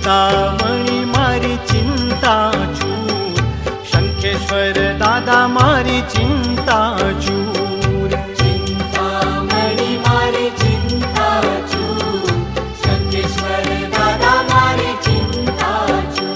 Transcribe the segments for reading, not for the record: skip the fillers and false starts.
चिंतामणी मारी चिंता चूर, शंखेश्वर दादा मारी चिंता चूर। चिंतामणी मारी चिंता चूर, शंखेश्वर दादा मारी चिंता चूर।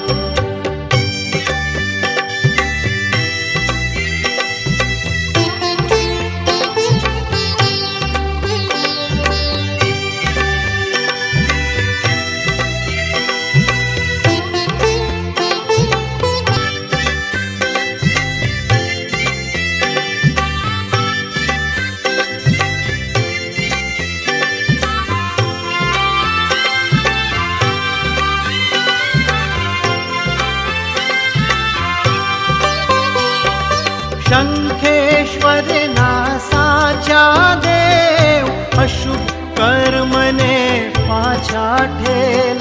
शंखेश्वर नासाच्या देव, अशुभ कर्मने पाछा ठेल।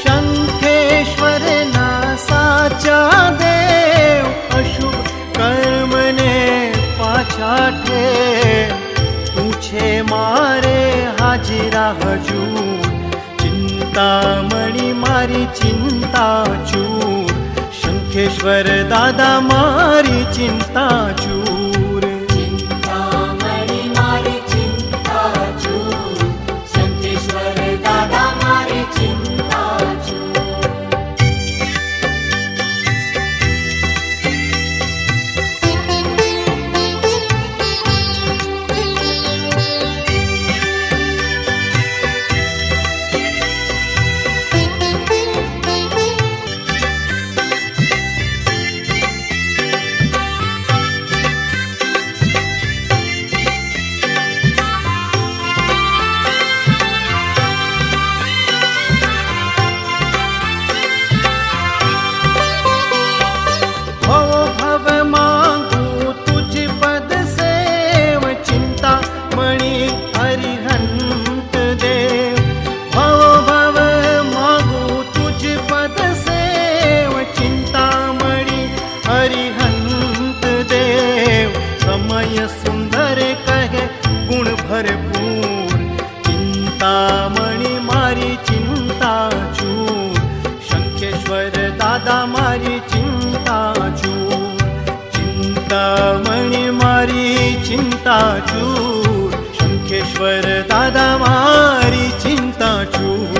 शंखेश्वर नासाच्या देव, अशुभ कर्मने पाछा ठेल। तुझे मारे हाजिरा हजूर, चिंतामणी मारी चिंता चूर, शंखेश्वर दादा मारी चिंता चूर। चिंतामणी मारी चिंता चूर, शंखेश्वर दादा मारी चिंता चूर। सुंदर कहे गुण भरपूर, चिंतामणी मारी चिंता चूर, शंखेश्वर दादा मारी चिंता चूर। चिंतामणी मारी चिंता चूर, शंखेश्वर दादा मारी चिंता चूर।